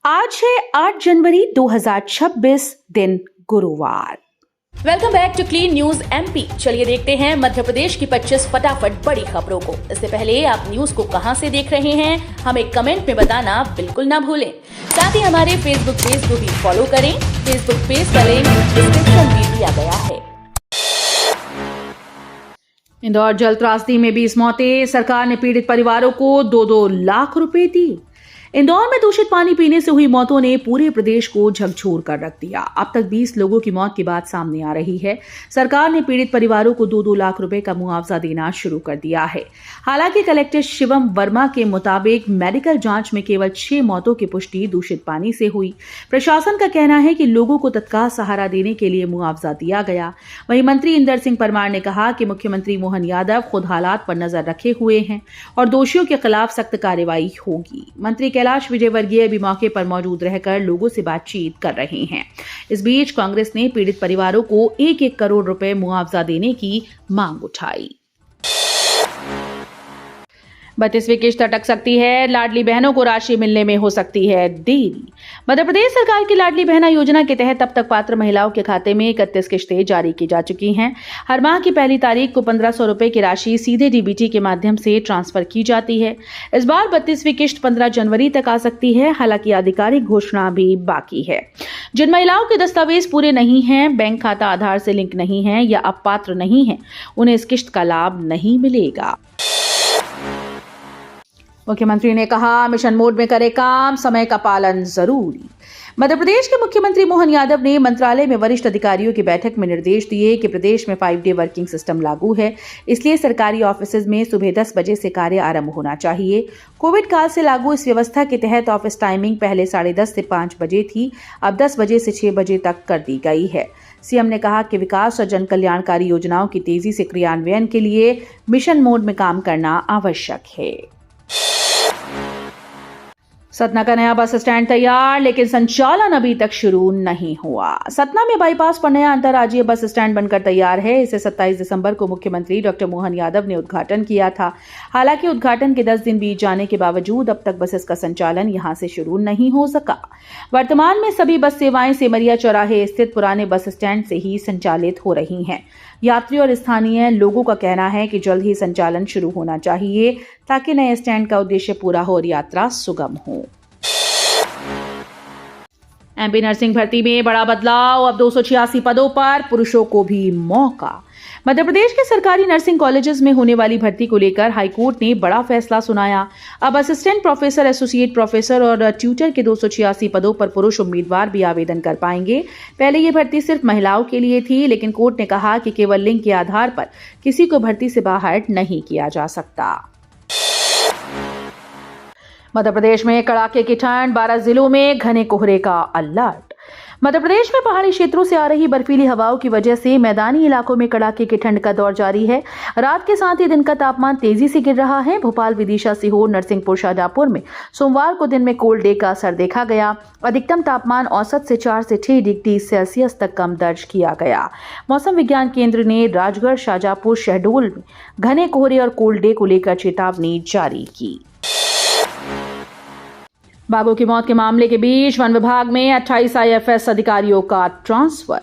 आज है 8 जनवरी 2026 दिन गुरुवार। Welcome back to clean news MP. चलिए देखते हैं मध्य प्रदेश की 25 फटाफट बड़ी खबरों को। इससे पहले आप न्यूज को कहां से देख रहे हैं हमें कमेंट में बताना बिल्कुल ना भूलें। साथ ही हमारे फेसबुक पेज को भी फॉलो करें। फेसबुक पेज का लिंक डिस्क्रिप्शन में दिया गया है। इंदौर जल त्रासदी में 20 मौतें, सरकार ने पीड़ित परिवारों को 2-2 लाख रुपए दिए। इंदौर में दूषित पानी पीने से हुई मौतों ने पूरे प्रदेश को झकझोर कर रख दिया। अब तक 20 लोगों की मौत की बात सामने आ रही है। सरकार ने पीड़ित परिवारों को 2-2 लाख रुपए का मुआवजा देना शुरू कर दिया है। हालांकि कलेक्टर शिवम वर्मा के मुताबिक मेडिकल जांच में केवल 6 मौतों की पुष्टि दूषित पानी से हुई। प्रशासन का कहना है कि लोगों को तत्काल सहारा देने के लिए मुआवजा दिया गया। वहीं मंत्री इंदर सिंह परमार ने कहा कि मुख्यमंत्री मोहन यादव खुद हालात पर नजर रखे हुए हैं और दोषियों के खिलाफ सख्त कार्रवाई होगी। मंत्री कैलाश विजयवर्गीय भी मौके पर मौजूद रहकर लोगों से बातचीत कर रहे हैं। इस बीच कांग्रेस ने पीड़ित परिवारों को 1-1 करोड़ रुपए मुआवजा देने की मांग उठाई। 32वीं किश्त अटक सकती है, लाडली बहनों को राशि मिलने में हो सकती है देरी। मध्य प्रदेश सरकार की लाडली बहना योजना के तहत अब तक पात्र महिलाओं के खाते में 31 किश्तें जारी की जा चुकी हैं। हर माह की पहली तारीख को 1500 रुपए की राशि सीधे डीबीटी के माध्यम से ट्रांसफर की जाती है। इस बार 32वीं किश्त 15 जनवरी तक आ सकती है। हालांकि आधिकारिक घोषणा भी बाकी है। जिन महिलाओं के दस्तावेज पूरे नहीं हैं, बैंक खाता आधार से लिंक नहीं है या अपात्र नहीं है, उन्हें इस किश्त का लाभ नहीं मिलेगा। मुख्यमंत्री ने कहा, मिशन मोड में करे काम, समय का पालन जरूरी। मध्य प्रदेश के मुख्यमंत्री मोहन यादव ने मंत्रालय में वरिष्ठ अधिकारियों की बैठक में निर्देश दिए कि प्रदेश में 5 डे वर्किंग सिस्टम लागू है, इसलिए सरकारी ऑफिस में सुबह 10 बजे से कार्य आरंभ होना चाहिए। कोविड काल से लागू इस व्यवस्था के तहत ऑफिस टाइमिंग पहले 10:30 से 5 बजे थी, अब 10 बजे से 6 बजे तक कर दी गई है। सीएम ने कहा कि विकास और जन कल्याणकारी योजनाओं की तेजी से क्रियान्वयन के लिए मिशन मोड में काम करना आवश्यक है। सतना का नया बस स्टैंड तैयार, लेकिन संचालन अभी तक शुरू नहीं हुआ। सतना में बाईपास पर नया अंतर्राज्यीय बस स्टैंड बनकर तैयार है। इसे 27 दिसंबर को मुख्यमंत्री डॉक्टर मोहन यादव ने उद्घाटन किया था। हालांकि उद्घाटन के 10 दिन बीत जाने के बावजूद अब तक बसेस का संचालन यहां से शुरू नहीं हो सका। वर्तमान में सभी बस सेवाएं सिमरिया चौराहे स्थित पुराने बस स्टैंड से ही संचालित हो रही हैं। यात्री और स्थानीय लोगों का कहना है कि जल्द ही संचालन शुरू होना चाहिए ताकि नए स्टैंड का उद्देश्य पूरा हो और यात्रा सुगम हो। एमपी नर्सिंग भर्ती में बड़ा बदलाव, अब 286 पदों पर पुरुषों को भी मौका। मध्य प्रदेश के सरकारी नर्सिंग कॉलेजेस में होने वाली भर्ती को लेकर हाईकोर्ट ने बड़ा फैसला सुनाया। अब असिस्टेंट प्रोफेसर, एसोसिएट प्रोफेसर और ट्यूटर के 286 पदों पर पुरुष उम्मीदवार भी आवेदन कर पाएंगे। पहले ये भर्ती सिर्फ महिलाओं के लिए थी, लेकिन कोर्ट ने कहा कि केवल लिंग के आधार पर किसी को भर्ती से बाहर नहीं किया जा सकता। मध्य प्रदेश में कड़ाके की ठंड, 12 जिलों में घने कोहरे का अलर्ट। मध्य प्रदेश में पहाड़ी क्षेत्रों से आ रही बर्फीली हवाओं की वजह से मैदानी इलाकों में कड़ाके की ठंड का दौर जारी है। रात के साथ ही दिन का तापमान तेजी से गिर रहा है। भोपाल, विदिशा, सीहोर, नरसिंहपुर, शाजापुर में सोमवार को दिन में कोल्ड डे का असर देखा गया। अधिकतम तापमान औसत से 4 से 6 डिग्री सेल्सियस तक कम दर्ज किया गया। मौसम विज्ञान केंद्र ने राजगढ़, शाजापुर, शहडोल में घने कोहरे और कोल्ड डे को लेकर चेतावनी जारी की। बाघों की मौत के मामले के बीच वन विभाग में 28 आईएफएस अधिकारियों का ट्रांसफर।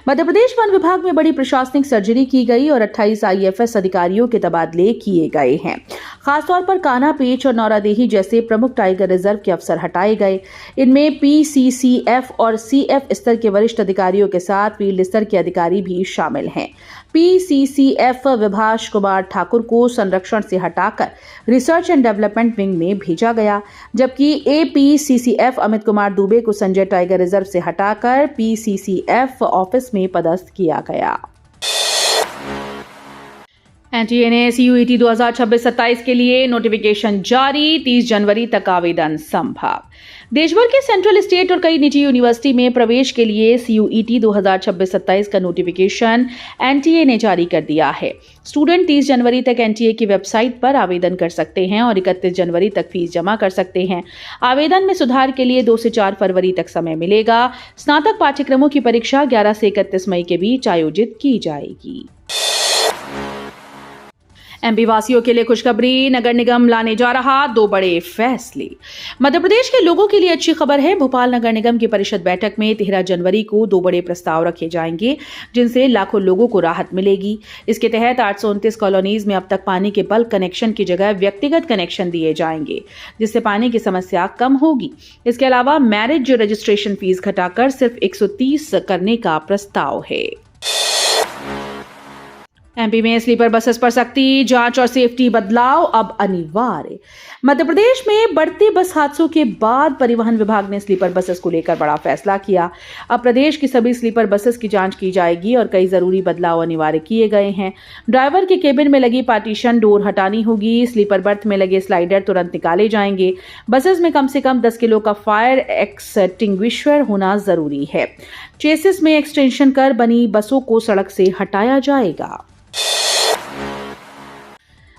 मध्य प्रदेश वन विभाग में बड़ी प्रशासनिक सर्जरी की गई और 28 आईएफएस अधिकारियों के तबादले किए गए हैं। खासतौर पर कान्हा, पेंच और नौरादेही जैसे प्रमुख टाइगर रिजर्व के अफसर हटाए गए। इनमें पीसीसीएफ और सीएफ स्तर के वरिष्ठ अधिकारियों के साथ फील्ड स्तर के अधिकारी भी शामिल हैं। पीसीसीएफ विभाष कुमार ठाकुर को संरक्षण से हटाकर रिसर्च एंड डेवलपमेंट विंग में भेजा गया, जबकि एपीसीसीएफ अमित कुमार दुबे को संजय टाइगर रिजर्व से हटाकर पीसीसीएफ ऑफिस में पदस्थ किया गया। एनटीए ने सीयूईटी 2026-27 के लिए नोटिफिकेशन जारी, 30 जनवरी तक आवेदन संभव। देशभर के सेंट्रल, स्टेट और कई निजी यूनिवर्सिटी में प्रवेश के लिए सीयूईटी 2026-27 का नोटिफिकेशन एनटीए ने जारी कर दिया है। स्टूडेंट 30 जनवरी तक एनटीए की वेबसाइट पर आवेदन कर सकते हैं और 31 जनवरी तक फीस जमा कर सकते हैं। आवेदन में सुधार के लिए 2 से 4 फरवरी तक समय मिलेगा। स्नातक पाठ्यक्रमों की परीक्षा 11 से 31 मई के बीच आयोजित की जाएगी। एमपी वासियों के लिए खुशखबरी, नगर निगम लाने जा रहा 2 बड़े फैसले। मध्य प्रदेश के लोगों के लिए अच्छी खबर है। भोपाल नगर निगम की परिषद बैठक में 13 जनवरी को 2 बड़े प्रस्ताव रखे जाएंगे, जिनसे लाखों लोगों को राहत मिलेगी। इसके तहत 829 कॉलोनीज में अब तक पानी के बल्क कनेक्शन की जगह व्यक्तिगत कनेक्शन दिए जाएंगे, जिससे पानी की समस्या कम होगी। इसके अलावा मैरिज रजिस्ट्रेशन फीस घटाकर सिर्फ 130 करने का प्रस्ताव है। एमपी में स्लीपर बसेस पर सख्ती, जांच और सेफ्टी बदलाव अब अनिवार्य। मध्य प्रदेश में बढ़ते बस हादसों के बाद परिवहन विभाग ने स्लीपर बसेस को लेकर बड़ा फैसला किया। अब प्रदेश की सभी स्लीपर बसेस की जांच की जाएगी और कई जरूरी बदलाव अनिवार्य किए गए हैं। ड्राइवर के केबिन में लगी पार्टीशन डोर हटानी होगी। स्लीपर बर्थ में लगे स्लाइडर तुरंत निकाले जाएंगे। बसेस में कम से कम 10 किलो का फायर एक्सटिंग्विशर होना जरूरी है। चेसिस में एक्सटेंशन कर बनी बसों को सड़क से हटाया जाएगा।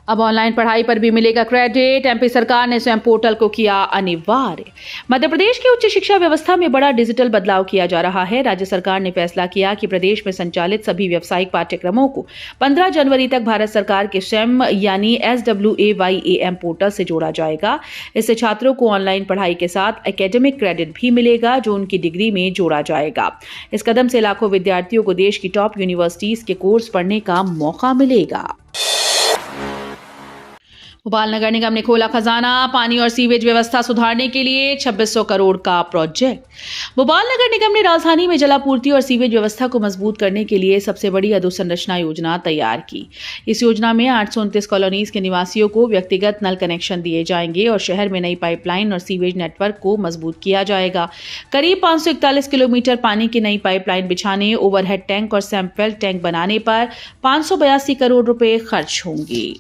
अब ऑनलाइन पढ़ाई पर भी मिलेगा क्रेडिट। एमपी सरकार ने स्वयं पोर्टल को किया अनिवार्य। मध्य प्रदेश की उच्च शिक्षा व्यवस्था में बड़ा डिजिटल बदलाव किया जा रहा है। राज्य सरकार ने फैसला किया कि प्रदेश में संचालित सभी व्यावसायिक पाठ्यक्रमों को 15 जनवरी तक भारत सरकार के स्वयं यानी SWAYAM पोर्टल से जोड़ा जाएगा। इससे छात्रों को ऑनलाइन पढ़ाई के साथ एकेडमिक क्रेडिट भी मिलेगा, जो उनकी डिग्री में जोड़ा जाएगा। इस कदम से लाखों विद्यार्थियों को देश की टॉप यूनिवर्सिटीज के कोर्स पढ़ने का मौका मिलेगा। भोपाल नगर निगम ने खोला खजाना, पानी और सीवेज व्यवस्था सुधारने के लिए 2600 करोड़ का प्रोजेक्ट। भोपाल नगर निगम ने राजधानी में जलापूर्ति और सीवेज व्यवस्था को मजबूत करने के लिए सबसे बड़ी अधोसंरचना योजना तैयार की। इस योजना में 829 कॉलोनीज के निवासियों को व्यक्तिगत नल कनेक्शन दिए जाएंगे और शहर में नई पाइपलाइन और सीवेज नेटवर्क को मजबूत किया जाएगा। करीब 541 किलोमीटर पानी की नई पाइपलाइन बिछाने, ओवरहेड टैंक और सैंपवेल टैंक बनाने पर 582 करोड़ रुपए खर्च होंगे।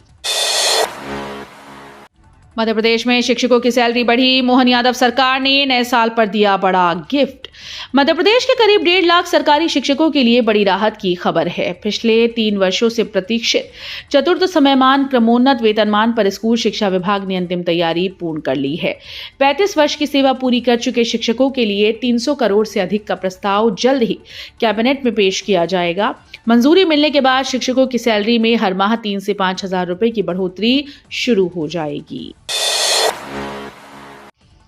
मध्य प्रदेश में शिक्षकों की सैलरी बढ़ी। मोहन यादव सरकार ने नए साल पर दिया बड़ा गिफ्ट। मध्य प्रदेश के करीब 1.5 लाख सरकारी शिक्षकों के लिए बड़ी राहत की खबर है। पिछले 3 वर्षों से प्रतीक्षित चतुर्थ समयमान क्रमोन्नत वेतनमान पर स्कूल शिक्षा विभाग ने अंतिम तैयारी पूर्ण कर ली है। 35 वर्ष की सेवा पूरी कर चुके शिक्षकों के लिए 300 करोड़ से अधिक का प्रस्ताव जल्द ही कैबिनेट में पेश किया जाएगा। मंजूरी मिलने के बाद शिक्षकों की सैलरी में हर माह 3 से 5 हजार रुपए की बढ़ोतरी शुरू हो जाएगी।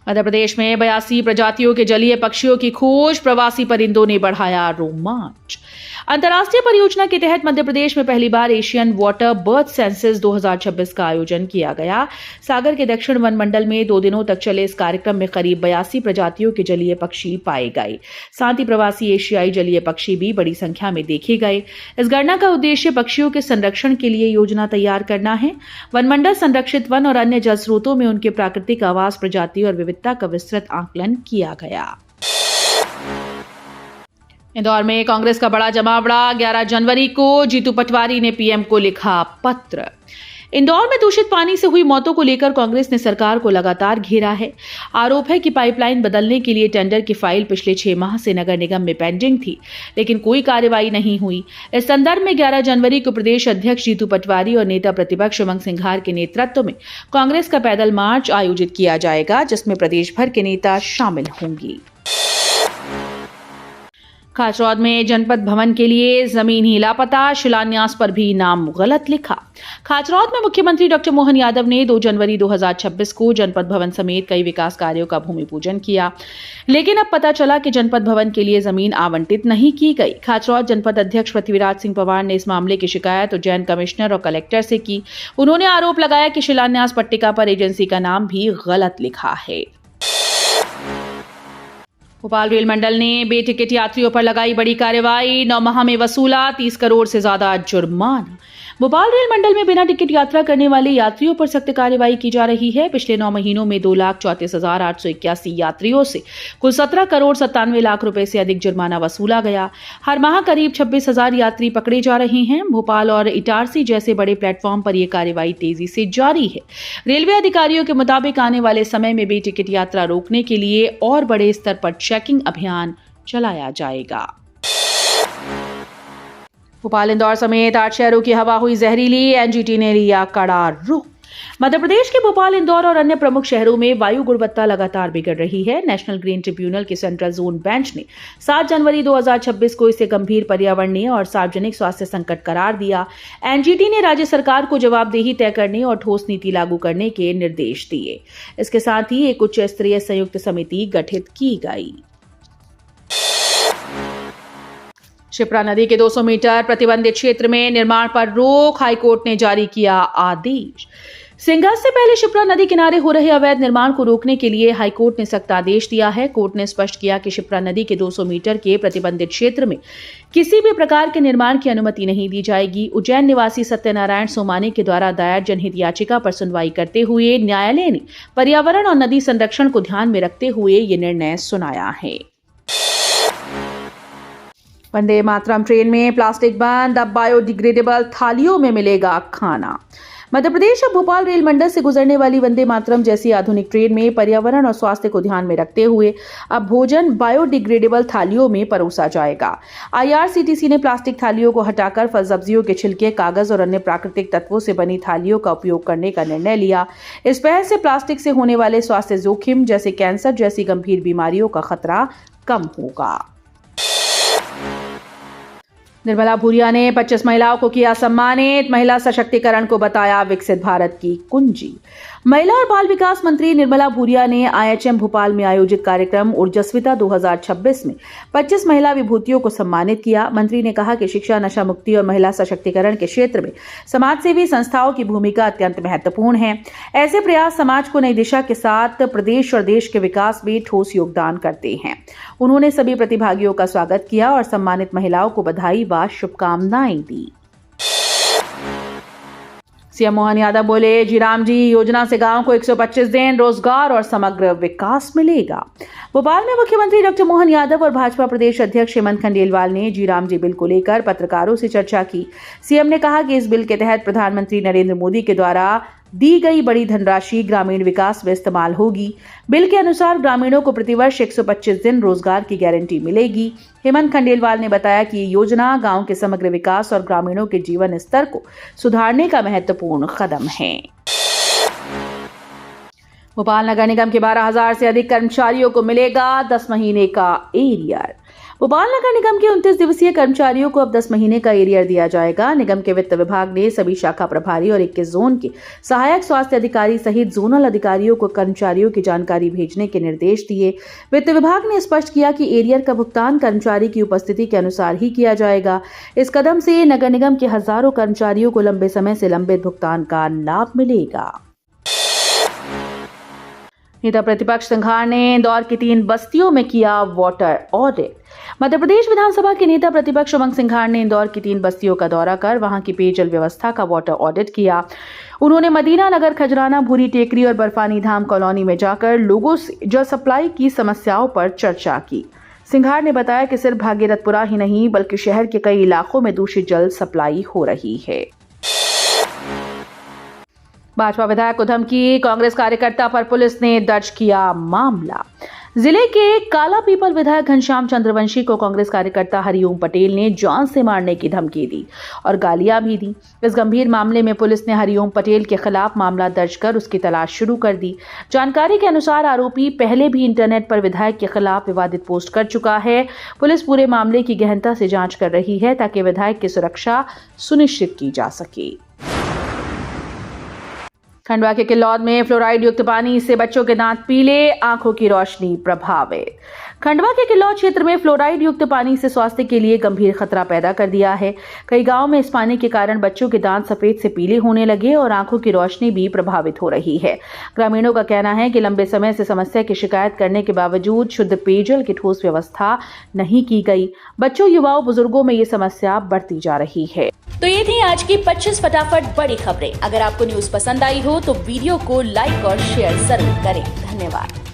मध्य प्रदेश में 82 प्रजातियों के जलीय पक्षियों की खोज, प्रवासी परिंदों ने बढ़ाया रोमांच। अंतर्राष्ट्रीय परियोजना के तहत मध्य प्रदेश में पहली बार एशियन वाटर बर्थ सेंसस 2026 का आयोजन किया गया। सागर के दक्षिण वन मंडल में 2 दिनों तक चले इस कार्यक्रम में करीब 82 प्रजातियों के जलीय पक्षी पाए गए। साथ ही प्रवासी एशियाई जलीय पक्षी भी बड़ी संख्या में देखे गए। इस गणना का उद्देश्य पक्षियों के संरक्षण के लिए योजना तैयार करना है। वन मंडल संरक्षित वन और अन्य जल स्रोतों में उनके प्राकृतिक आवास, प्रजाति और विविधता का विस्तृत आकलन किया गया। इंदौर में कांग्रेस का बड़ा जमावड़ा। 11 जनवरी को जीतू पटवारी ने पीएम को लिखा पत्र। इंदौर में दूषित पानी से हुई मौतों को लेकर कांग्रेस ने सरकार को लगातार घेरा है। आरोप है कि पाइपलाइन बदलने के लिए टेंडर की फाइल पिछले 6 माह से नगर निगम में पेंडिंग थी, लेकिन कोई कार्रवाई नहीं हुई। इस संदर्भ में 11 जनवरी को प्रदेश अध्यक्ष जीतू पटवारी और नेता प्रतिपक्ष उमंग सिंघार के नेतृत्व में कांग्रेस का पैदल मार्च आयोजित किया जाएगा, जिसमें प्रदेश भर के नेता शामिल होंगे। खाचरौद में जनपद भवन के लिए जमीन ही लापता, शिलान्यास पर भी नाम गलत लिखा। खाचरौद में मुख्यमंत्री डॉक्टर मोहन यादव ने 2 जनवरी 2026 को जनपद भवन समेत कई विकास कार्यों का भूमि पूजन किया, लेकिन अब पता चला कि जनपद भवन के लिए जमीन आवंटित नहीं की गई। खाचरौद जनपद अध्यक्ष पृथ्वीराज सिंह पवार ने इस मामले की शिकायत उज्जैन कमिश्नर और कलेक्टर से की। उन्होंने आरोप लगाया कि शिलान्यास पट्टिका पर एजेंसी का नाम भी गलत लिखा है। भोपाल रेल मंडल ने बेटिकट यात्रियों पर लगाई बड़ी कार्रवाई। 9 माह में वसूला 30 करोड़ से ज्यादा जुर्माना। भोपाल रेल मंडल में बिना टिकट यात्रा करने वाले यात्रियों पर सख्त कार्रवाई की जा रही है। पिछले 9 महीनों में 2,34,881 यात्रियों से कुल 17 करोड़ 97 लाख रुपए से अधिक जुर्माना वसूला गया। हर माह करीब 26,000 यात्री पकड़े जा रहे हैं। भोपाल और इटारसी जैसे बड़े प्लेटफॉर्म पर यह कार्रवाई तेजी से जारी है। रेलवे अधिकारियों के मुताबिक आने वाले समय में बेटिकट यात्रा रोकने के लिए और बड़े स्तर पर चेकिंग अभियान चलाया जाएगा। भोपाल इंदौर समेत 8 शहरों की हवा हुई जहरीली। एनजीटी ने लिया कड़ा रुख। मध्य प्रदेश के भोपाल, इंदौर और अन्य प्रमुख शहरों में वायु गुणवत्ता लगातार बिगड़ रही है। नेशनल ग्रीन ट्रिब्यूनल के सेंट्रल जोन बेंच ने 7 जनवरी 2026 को इसे गंभीर पर्यावरणीय और सार्वजनिक स्वास्थ्य संकट करार दिया। एनजीटी ने राज्य सरकार को जवाबदेही तय करने और ठोस नीति लागू करने के निर्देश दिए। इसके साथ ही एक उच्च स्तरीय संयुक्त समिति गठित की गई। शिप्रा नदी के 200 मीटर प्रतिबंधित क्षेत्र में निर्माण पर रोक, हाईकोर्ट ने जारी किया आदेश। सिंघास से पहले शिप्रा नदी किनारे हो रहे अवैध निर्माण को रोकने के लिए हाईकोर्ट ने सख्त आदेश दिया है। कोर्ट ने स्पष्ट किया कि शिप्रा नदी के 200 मीटर के प्रतिबंधित क्षेत्र में किसी भी प्रकार के निर्माण की अनुमति नहीं दी जाएगी। उज्जैन निवासी सत्यनारायण सोमानी के द्वारा दायर जनहित याचिका पर सुनवाई करते हुए न्यायालय ने पर्यावरण और नदी संरक्षण को ध्यान में रखते हुए ये निर्णय सुनाया है। वंदे मातरम ट्रेन में प्लास्टिक बंद, अब बायोडिग्रेडेबल थालियों में मिलेगा खाना। मध्य प्रदेश और भोपाल रेल मंडल से गुजरने वाली वंदे मातरम जैसी आधुनिक ट्रेन में पर्यावरण और स्वास्थ्य को ध्यान में रखते हुए अब भोजन बायोडिग्रेडेबल थालियों में परोसा जाएगा। आईआरसीटीसी ने प्लास्टिक थालियों को हटाकर फल सब्जियों के छिलके, कागज और अन्य प्राकृतिक तत्वों से बनी थालियों का उपयोग करने का निर्णय लिया। इस पहल से प्लास्टिक से होने वाले स्वास्थ्य जोखिम जैसे कैंसर जैसी गंभीर बीमारियों का खतरा कम होगा। निर्मला भूरिया ने 25 महिलाओं को किया सम्मानित। महिला सशक्तिकरण को बताया विकसित भारत की कुंजी। महिला और बाल विकास मंत्री निर्मला भूरिया ने आईएचएम भोपाल में आयोजित कार्यक्रम ऊर्जस्विता 2026 में 25 महिला विभूतियों को सम्मानित किया। मंत्री ने कहा कि शिक्षा, नशा मुक्ति और महिला सशक्तिकरण के क्षेत्र में समाजसेवी संस्थाओं की भूमिका अत्यंत महत्वपूर्ण है। ऐसे प्रयास समाज को नई दिशा के साथ प्रदेश और देश के विकास में ठोस योगदान करते हैं। उन्होंने सभी प्रतिभागियों का स्वागत किया और सम्मानित महिलाओं को बधाई व शुभकामनाएं दी। सीएम मोहन यादव बोले, जीराम जी योजना से गांव को 125 दिन रोजगार और समग्र विकास मिलेगा। भोपाल में मुख्यमंत्री डॉक्टर मोहन यादव और भाजपा प्रदेश अध्यक्ष हेमंत खंडेलवाल ने जीराम जी बिल को लेकर पत्रकारों से चर्चा की। सीएम ने कहा कि इस बिल के तहत प्रधानमंत्री नरेंद्र मोदी के द्वारा दी गई बड़ी धनराशि ग्रामीण विकास में इस्तेमाल होगी। बिल के अनुसार ग्रामीणों को प्रतिवर्ष 125 दिन रोजगार की गारंटी मिलेगी। हेमंत खंडेलवाल ने बताया कि ये योजना गांव के समग्र विकास और ग्रामीणों के जीवन स्तर को सुधारने का महत्वपूर्ण कदम है। भोपाल नगर निगम के 12,000 से अधिक कर्मचारियों को मिलेगा 10 महीने का एरियर। भोपाल नगर निगम के 29 दिवसीय कर्मचारियों को अब 10 महीने का एरियर दिया जाएगा। निगम के वित्त विभाग ने सभी शाखा प्रभारी और 21 जोन के सहायक स्वास्थ्य अधिकारी सहित जोनल अधिकारियों को कर्मचारियों की जानकारी भेजने के निर्देश दिए। वित्त विभाग ने स्पष्ट किया कि एरियर का भुगतान कर्मचारी की उपस्थिति के अनुसार ही किया जाएगा। इस कदम से नगर निगम के हजारों कर्मचारियों को लंबे समय से लंबित भुगतान का लाभ मिलेगा। नेता प्रतिपक्ष संघार ने इंदौर की 3 बस्तियों में किया वाटर ऑडिट। मध्य प्रदेश विधानसभा के नेता प्रतिपक्ष उमंग सिंघार ने इंदौर की 3 बस्तियों का दौरा कर वहां की पेयजल व्यवस्था का वाटर ऑडिट किया। उन्होंने मदीना नगर, खजराना, भूरी टेकरी और बर्फानी धाम कॉलोनी में जाकर लोगों से जल सप्लाई की समस्याओं पर चर्चा की। सिंघार ने बताया कि सिर्फ भागीरथपुरा ही नहीं बल्कि शहर के कई इलाकों में दूषित जल सप्लाई हो रही है। भाजपा विधायक को धमकी, कांग्रेस कार्यकर्ता पर पुलिस ने दर्ज किया मामला। जिले के काला पीपल विधायक घनश्याम चंद्रवंशी को कांग्रेस कार्यकर्ता हरिओम पटेल ने जान से मारने की धमकी दी और गालियां भी दी। इस गंभीर मामले में पुलिस ने हरिओम पटेल के खिलाफ मामला दर्ज कर उसकी तलाश शुरू कर दी। जानकारी के अनुसार आरोपी पहले भी इंटरनेट पर विधायक के खिलाफ विवादित पोस्ट कर चुका है। पुलिस पूरे मामले की गहनता से जांच कर रही है ताकि विधायक की सुरक्षा सुनिश्चित की जा सके। खंडवा के किल्लौद में फ्लोराइड युक्त पानी से बच्चों के दांत पीले, आंखों की रोशनी प्रभावित। खंडवा के किल्लौद क्षेत्र में फ्लोराइड युक्त पानी से स्वास्थ्य के लिए गंभीर खतरा पैदा कर दिया है। कई गांवों में इस पानी के कारण बच्चों के दांत सफेद से पीले होने लगे और आंखों की रोशनी भी प्रभावित हो रही है। ग्रामीणों का कहना है कि लंबे समय से समस्या की शिकायत करने के बावजूद शुद्ध पेयजल की ठोस व्यवस्था नहीं की गई। बच्चों, युवाओं, बुजुर्गों में ये समस्या बढ़ती जा रही है। तो ये थी आज की 25 फटाफट बड़ी खबरें। अगर आपको न्यूज पसंद आई हो तो वीडियो को लाइक और शेयर जरूर करें। धन्यवाद।